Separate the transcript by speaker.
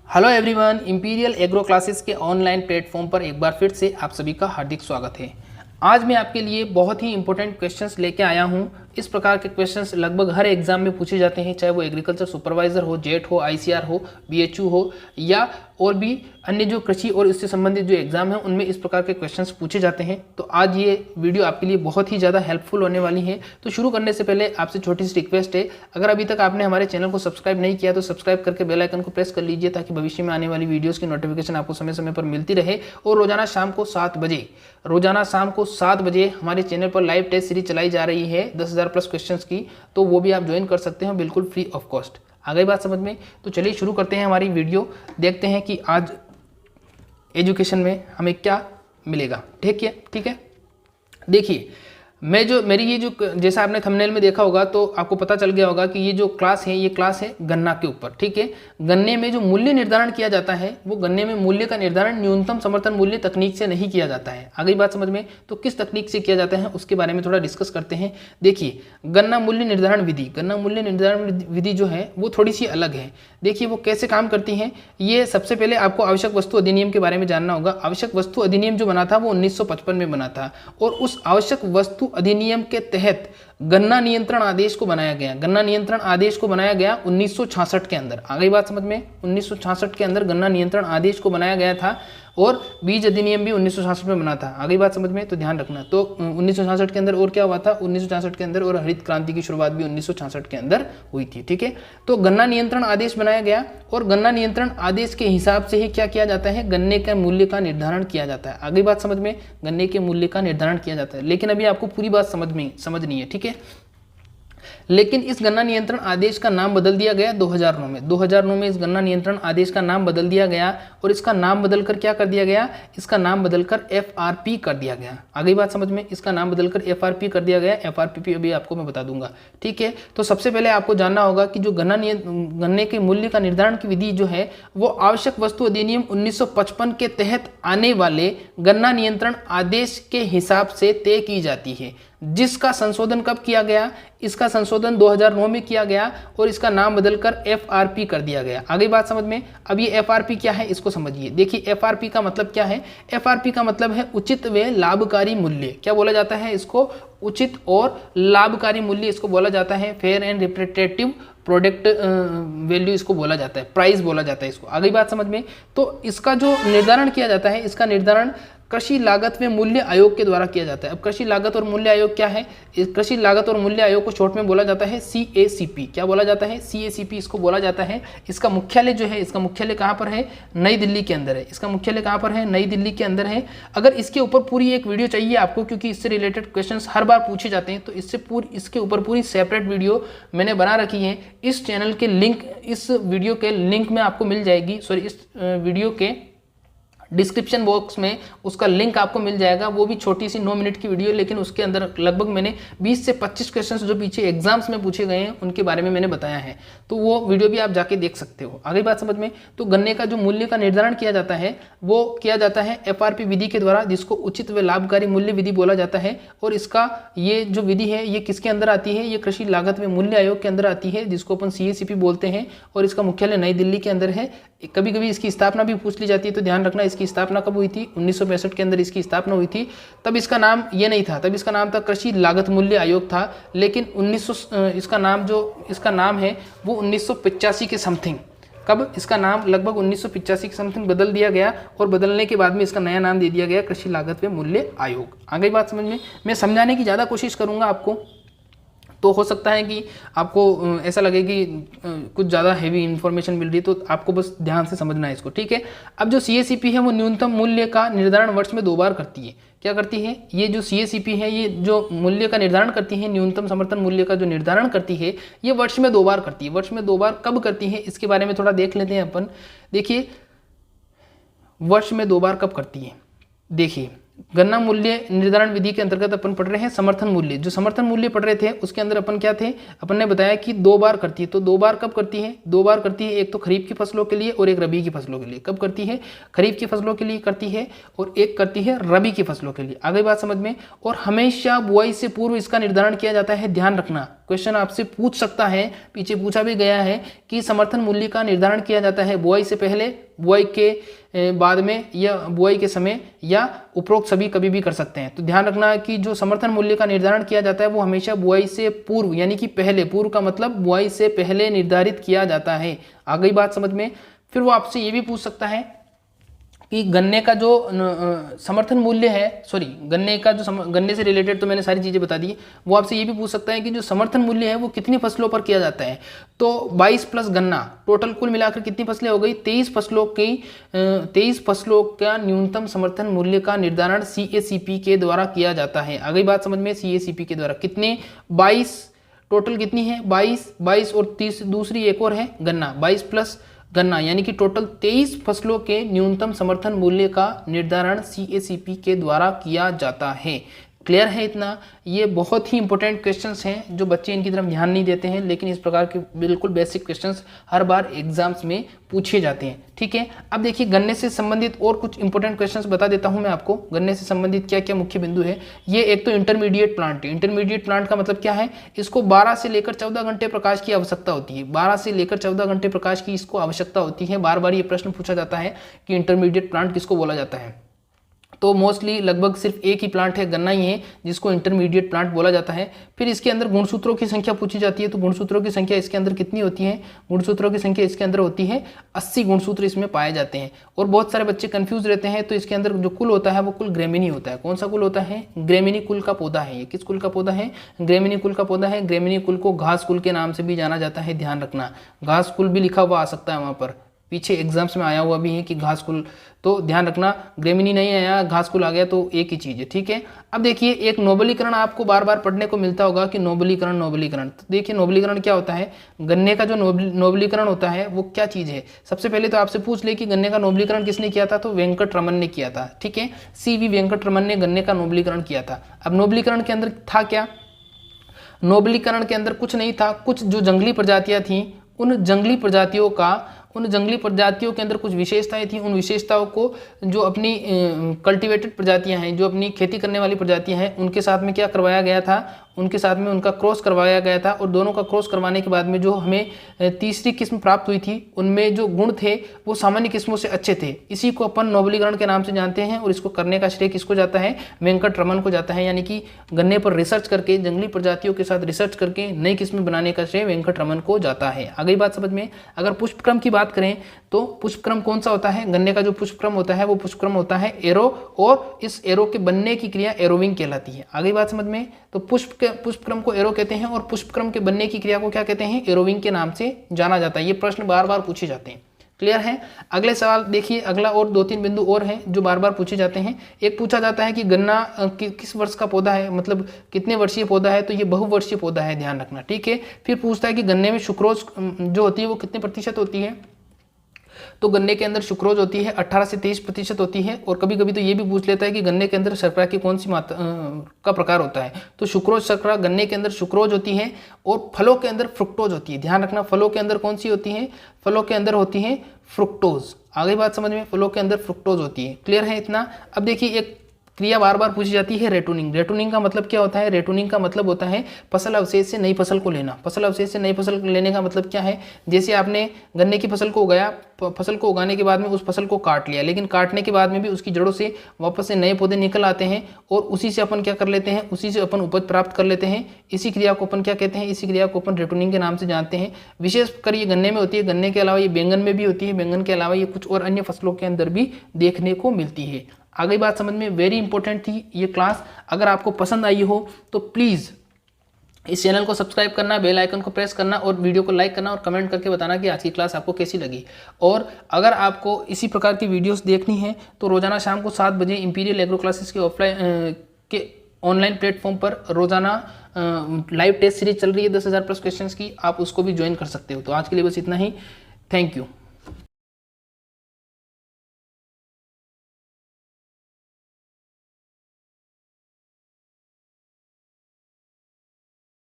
Speaker 1: Hello everyone, imperial agro classes के online platform पर एक बार फिर से आप सभी का हार्दिक स्वागत है। आज मैं आपके लिए बहुत ही इंपॉर्टेंट क्वेश्चंस लेके आया हूं। इस प्रकार के क्वेश्चंस लगभग हर एग्जाम में पूछे जाते हैं, चाहे वो एग्रीकल्चर सुपरवाइजर हो, जेट हो, आईसीआर हो, बीएचयू हो या और भी अन्य जो कृषि और इससे संबंधित जो एग्जाम है उनमें इस प्रकार के क्वेश्चंस पूछे जाते हैं। तो आज ये वीडियो आपके लिए बहुत ही ज़्यादा हेल्पफुल होने वाली है। तो शुरू करने से पहले आपसे छोटी सी रिक्वेस्ट है, अगर अभी तक आपने हमारे चैनल को सब्सक्राइब नहीं किया तो सब्सक्राइब करके बेल आइकन को प्रेस कर लीजिए, ताकि भविष्य में आने वाली वीडियोज़ की नोटिफिकेशन आपको समय समय पर मिलती रहे। और रोजाना शाम को 7 बजे हमारे चैनल पर लाइव टेस्ट सीरीज चलाई जा रही है 10,000 प्लस क्वेश्चंस की, तो वो भी आप ज्वाइन कर सकते हैं बिल्कुल फ्री ऑफ कॉस्ट। आ गई बात समझ में? तो चलिए शुरू करते हैं हमारी वीडियो। देखते हैं कि आज एजुकेशन में हमें क्या मिलेगा। ठीक है। देखिए, मेरी ये जो, जैसा आपने थंबनेल में देखा होगा तो आपको पता चल गया होगा कि ये जो क्लास है, ये क्लास है गन्ना के ऊपर। ठीक है। गन्ने में जो मूल्य निर्धारण किया जाता है, वो गन्ने में मूल्य का निर्धारण न्यूनतम समर्थन मूल्य तकनीक से नहीं किया जाता है। आ गई बात समझ में? तो किस तकनीक से किया जाता है उसके बारे में थोड़ा डिस्कस करते हैं। देखिए, गन्ना मूल्य निर्धारण विधि जो है वो थोड़ी सी अलग है। देखिए वो कैसे काम करती है। ये सबसे पहले आपको आवश्यक वस्तु अधिनियम के बारे में जानना होगा। आवश्यक वस्तु अधिनियम जो बना था वो 1955 में बना था, और उस आवश्यक वस्तु अधिनियम के तहत गन्ना नियंत्रण आदेश को बनाया गया। गन्ना नियंत्रण आदेश को बनाया गया 1966 के अंदर। आ गई बात समझ में? 1966 के अंदर गन्ना नियंत्रण आदेश को बनाया गया था, और बीज अधिनियम भी 1966 में बना था। आ गई बात समझ में? तो ध्यान रखना। तो 1966 के अंदर और क्या हुआ था? 1966 के अंदर और हरित क्रांति की शुरुआत भी 1966 के अंदर हुई थी। ठीक है। तो गन्ना नियंत्रण आदेश बनाया गया, और गन्ना नियंत्रण आदेश के हिसाब से ही क्या किया जाता है? गन्ने के मूल्य का निर्धारण किया जाता है। आ गई बात समझ में? गन्ने के मूल्य का निर्धारण किया जाता है। लेकिन अभी आपको पूरी बात समझनी है। ठीक है। लेकिन इस गन्ना नियंत्रण आदेश का नाम बदल दिया गया 2009 में। 2009 में इस गन्ना नियंत्रण आदेश का नाम बदल दिया गया, और इसका नाम बदलकर क्या कर दिया गया? इसका नाम बदलकर एफआरपी कर दिया गया। आ गई बात समझ में? इसका नाम बदलकर एफआरपी कर दिया गया। एफआरपी अभी आपको मैं बता दूंगा। ठीक है। तो सबसे पहले आपको जानना होगा कि जो गन्ने के मूल्य का निर्धारण की विधि जो है वो आवश्यक वस्तु अधिनियम 1955 के तहत आने वाले गन्ना नियंत्रण आदेश के हिसाब से तय की जाती है, जिसका संशोधन कब किया गया? इसका संशोधन 2009 में किया गया, और इसका नाम बदलकर एफआरपी कर दिया गया। आगे बात समझ में? अब ये एफआरपी क्या है इसको समझिए। देखिए एफआरपी का मतलब क्या है? एफआरपी का मतलब है उचित व लाभकारी मूल्य। क्या बोला जाता है इसको? उचित और लाभकारी मूल्य इसको बोला जाता है। Fair and representative product value इसको बोला जाता है, प्राइस बोला जाता है इसको। आ गई बात समझ में? तो इसका जो निर्धारण किया जाता है, इसका निर्धारण कृषि लागत व मूल्य आयोग के द्वारा किया जाता है। अब कृषि लागत और मूल्य आयोग क्या है? कृषि लागत और मूल्य आयोग को शॉर्ट में बोला जाता है CACP। क्या बोला जाता है? CACP इसको बोला जाता है। इसका मुख्यालय जो है, इसका मुख्यालय कहाँ पर है? नई दिल्ली के अंदर है। इसका मुख्यालय कहाँ पर है? नई दिल्ली के अंदर है। अगर इसके ऊपर पूरी एक वीडियो चाहिए आपको, क्योंकि इससे रिलेटेड क्वेश्चंस हर बार पूछे जाते हैं, तो इसके ऊपर पूरी सेपरेट वीडियो मैंने बना रखी है। इस चैनल के लिंक, इस वीडियो के लिंक में आपको मिल जाएगी, इस वीडियो के डिस्क्रिप्शन बॉक्स में उसका लिंक आपको मिल जाएगा। वो भी छोटी सी 9 मिनट की वीडियो, लेकिन उसके अंदर लगभग मैंने 20 से 25 क्वेश्चंस जो पीछे एग्जाम्स में पूछे गए हैं उनके बारे में मैंने बताया है, तो वो वीडियो भी आप जाके देख सकते हो। आगे बात समझ में? तो गन्ने का जो मूल्य का निर्धारण किया जाता है वो किया जाता है एफआरपी विधि के द्वारा, जिसको उचित व लाभकारी मूल्य विधि बोला जाता है। और इसका ये जो विधि है ये किसके अंदर आती है? ये कृषि लागत व मूल्य आयोग के अंदर आती है, जिसको अपन CACP बोलते हैं, और इसका मुख्यालय नई दिल्ली के अंदर है। कभी कभी इसकी स्थापना भी पूछ ली जाती है, तो ध्यान रखना इसकी स्थापना कब हुई थी? 1965 के अंदर इसकी स्थापना हुई थी। तब इसका नाम ये नहीं था, तब इसका नाम था कृषि लागत मूल्य आयोग था। लेकिन इसका नाम है वो 1985 के समथिंग, कब इसका नाम लगभग 1985 के समथिंग बदल दिया गया, और बदलने के बाद में इसका नया नाम दे दिया गया कृषि लागत व मूल्य आयोग। आ गई बात समझ में? मैं समझाने की ज़्यादा कोशिश करूँगा आपको, तो हो सकता है कि आपको ऐसा लगे कि कुछ ज़्यादा हेवी इन्फॉर्मेशन मिल रही है, तो आपको बस ध्यान से समझना है इसको। ठीक है। अब जो CACP है वो न्यूनतम मूल्य का निर्धारण वर्ष में 2 बार करती है। क्या करती है? ये जो CACP है, ये जो मूल्य का निर्धारण करती है, न्यूनतम समर्थन मूल्य का जो निर्धारण करती है, ये वर्ष में 2 बार करती है। वर्ष में 2 बार कब करती है इसके बारे में थोड़ा देख लेते हैं अपन। देखिए वर्ष में 2 बार कब करती है। देखिए गन्ना मूल्य निर्धारण विधि के अंतर्गत अपन पढ़ रहे हैं समर्थन मूल्य। जो समर्थन मूल्य पढ़ रहे थे उसके अंदर अपन क्या थे, अपन ने बताया कि 2 बार करती है। तो 2 बार कब करती है, 2 बार करती है, एक तो खरीफ की फसलों के लिए और एक रबी की फसलों के लिए। कब करती है, खरीफ की फसलों के लिए करती है और एक करती है रबी की फसलों के लिए। आगे बात समझ में। और हमेशा बुआई से पूर्व इसका निर्धारण किया जाता है। ध्यान रखना, क्वेश्चन आपसे पूछ सकता है, पीछे पूछा भी गया है कि समर्थन मूल्य का निर्धारण किया जाता है बुआई से पहले, बुआई के बाद में, या बुआई के समय, या उपरोक्त सभी कभी भी कर सकते हैं। तो ध्यान रखना कि जो समर्थन मूल्य का निर्धारण किया जाता है वो हमेशा बुआई से पूर्व यानी कि पहले, पूर्व का मतलब बुआई से पहले निर्धारित किया जाता है। आ गई बात समझ में। फिर वो आपसे ये भी पूछ सकता है कि गन्ने का जो समर्थन मूल्य है, सॉरी गन्ने का जो गन्ने से रिलेटेड तो मैंने सारी चीज़ें बता दी। वो आपसे ये भी पूछ सकता है कि जो समर्थन मूल्य है वो कितनी फसलों पर किया जाता है। तो 22 प्लस गन्ना, टोटल कुल मिलाकर कितनी फसलें हो गई, 23 फसलों का न्यूनतम समर्थन मूल्य का निर्धारण CACP के द्वारा किया जाता है। आ गई बात समझ में। CACP के द्वारा कितने, 22, टोटल कितनी है 22 और 30 दूसरी एक और है गन्ना, 22 प्लस गन्ना यानी कि टोटल 23 फसलों के न्यूनतम समर्थन मूल्य का निर्धारण CACP के द्वारा किया जाता है। क्लियर है इतना। ये बहुत ही इंपॉर्टेंट क्वेश्चंस हैं जो बच्चे इनकी तरफ ध्यान नहीं देते हैं, लेकिन इस प्रकार के बिल्कुल बेसिक क्वेश्चंस हर बार एग्जाम्स में पूछे जाते हैं। ठीक है, अब देखिए गन्ने से संबंधित और कुछ इंपॉर्टेंट क्वेश्चंस बता देता हूं मैं आपको। गन्ने से संबंधित क्या क्या मुख्य बिंदु है। ये एक तो इंटरमीडिएट प्लांट है। इंटरमीडिएट प्लांट का मतलब क्या है, इसको 12 से लेकर 14 घंटे प्रकाश की आवश्यकता होती है। 12 से लेकर 14 घंटे प्रकाश की इसको आवश्यकता होती है। बार बार ये प्रश्न पूछा जाता है कि इंटरमीडिएट प्लांट किसको बोला जाता है। तो मोस्टली लगभग सिर्फ एक ही प्लांट है, गन्ना ही है, जिसको इंटरमीडिएट प्लांट बोला जाता है। फिर इसके अंदर गुणसूत्रों की संख्या पूछी जाती है। तो गुणसूत्रों की संख्या इसके अंदर कितनी होती है, गुणसूत्रों की संख्या इसके अंदर होती है 80 गुणसूत्र इसमें पाए जाते हैं। और बहुत सारे बच्चे कंफ्यूज रहते हैं। तो इसके अंदर जो कुल होता है वो कुल ग्रेमिनी होता है। कौन सा कुल होता है, ग्रेमिनी कुल का पौधा है। ये किस कुल का पौधा है, ग्रेमिनी कुल का पौधा है। ग्रेमिनी कुल को घास कुल के नाम से भी जाना जाता है। ध्यान रखना, घास कुल भी लिखा हुआ आ सकता है वहां पर, पीछे एग्जाम्स में आया हुआ भी है कि घास कुल। तो ध्यान रखना, ग्रेमिनी नहीं आया, घास कुल आ गया तो एक ही चीज है। ठीक है, अब देखिए एक नोबलीकरण आपको बार बार पढ़ने को मिलता होगा कि नोबलीकरण। तो देखिए नोबलीकरण क्या होता है, गन्ने का जो नोबलीकरण होता है वो क्या चीज है। सबसे पहले तो आपसे पूछ ले कि गन्ने का नोबलीकरण किसने किया था, तो वेंकटरमन ने किया था। ठीक है, CV वेंकटरमन ने गन्ने का नोबलीकरण किया था। अब नोबलीकरण के अंदर था क्या, नोबलीकरण के अंदर कुछ नहीं था। कुछ जो जंगली प्रजातियां थी उन जंगली प्रजातियों के अंदर कुछ विशेषताएं थी। उन विशेषताओं को जो अपनी कल्टीवेटेड प्रजातियां हैं, जो अपनी खेती करने वाली प्रजातियां हैं, उनके साथ में क्या करवाया गया था, उनके साथ में उनका क्रॉस करवाया गया था। और दोनों का क्रॉस करवाने के बाद में जो हमें तीसरी किस्म प्राप्त हुई थी, उनमें जो गुण थे वो सामान्य किस्मों से अच्छे थे। इसी को अपन नोबलीकरण के नाम से जानते हैं। और इसको करने का श्रेय किसको जाता है, वेंकटरमन को जाता है। यानी कि गन्ने पर रिसर्च करके, जंगली प्रजातियों के साथ रिसर्च करके नई किस्में बनाने का श्रेय वेंकटरमन को जाता है। आ गई बात समझ में। अगर पुष्पक्रम की बात करें तो पुष्पक्रम कौन सा होता है, गन्ने का जो पुष्पक्रम होता है वो पुष्पक्रम होता है एरो, और इस एरो के बनने की क्रिया एरोविंग कहलाती है। आ गई बात समझ में। तो पुष्पक्रम को एरो कहते हैं और पुष्पक्रम के बनने की क्रिया को क्या कहते हैं, एरोविंग के नाम से जाना जाता है। ये प्रश्न बार बार पूछे जाते हैं। क्लियर है। अगले सवाल देखिए, अगला और 2-3 बिंदु और हैं जो बार बार पूछे जाते हैं। एक पूछा जाता है कि गन्ना किस वर्ष का पौधा है, मतलब कितने वर्षीय पौधा है, तो ये बहुवर्षीय पौधा है। ध्यान रखना। ठीक है, फिर पूछता है कि गन्ने में सुक्रोज जो होती है वो कितने प्रतिशत होती है, तो गन्ने के अंदर सुक्रोज होती है 18 से 23% होती है। और कभी कभी तो ये भी पूछ लेता है कि गन्ने के अंदर शर्करा की कौन सी मात्रा का प्रकार होता है, तो सुक्रोज शर्करा गन्ने के अंदर सुक्रोज होती है। और फलों के अंदर फ्रुक्टोज होती है। ध्यान रखना, फलों के अंदर कौन सी होती है, फलों के अंदर होती है फ्रुक्टोज। आ गई बात समझ में, फलों के अंदर फ्रुक्टोज होती है। क्लियर है इतना। अब देखिए एक क्रिया बार बार पूछी जाती है, रेटूनिंग। रेटूनिंग का मतलब क्या होता है, रेटूनिंग का मतलब होता है फसल अवशेष से नई फसल को लेना। फसल अवशेष से नई फसल लेने का मतलब क्या है, जैसे आपने गन्ने की फसल को उगाया, फसल को उगाने के बाद में उस फसल को काट लिया, लेकिन काटने के बाद में भी उसकी जड़ों से वापस से नए पौधे निकल आते हैं और उसी से अपन क्या कर लेते हैं, उसी से अपन उपज प्राप्त कर लेते हैं। इसी क्रिया को अपन क्या कहते हैं, इसी क्रिया को अपन रेटूनिंग के नाम से जानते हैं। विशेषकर ये गन्ने में होती है, गन्ने के अलावा ये बैंगन में भी होती है, बैंगन के अलावा ये कुछ और अन्य फसलों के अंदर भी देखने को मिलती है। आ गई बात समझ में। वेरी इंपॉर्टेंट थी ये क्लास। अगर आपको पसंद आई हो तो प्लीज़ इस चैनल को सब्सक्राइब करना, बेल आइकन को प्रेस करना और वीडियो को लाइक करना और कमेंट करके बताना कि आज की क्लास आपको कैसी लगी। और अगर आपको इसी प्रकार की वीडियोस देखनी है तो रोज़ाना शाम को 7 बजे इंपीरियल एग्रो क्लासेस के ऑफलाइन के ऑनलाइन प्लेटफॉर्म पर रोज़ाना लाइव टेस्ट सीरीज चल रही है 10,000 प्लस क्वेश्चंस की, आप उसको भी ज्वाइन कर सकते हो। तो आज के लिए बस इतना ही। Thank you.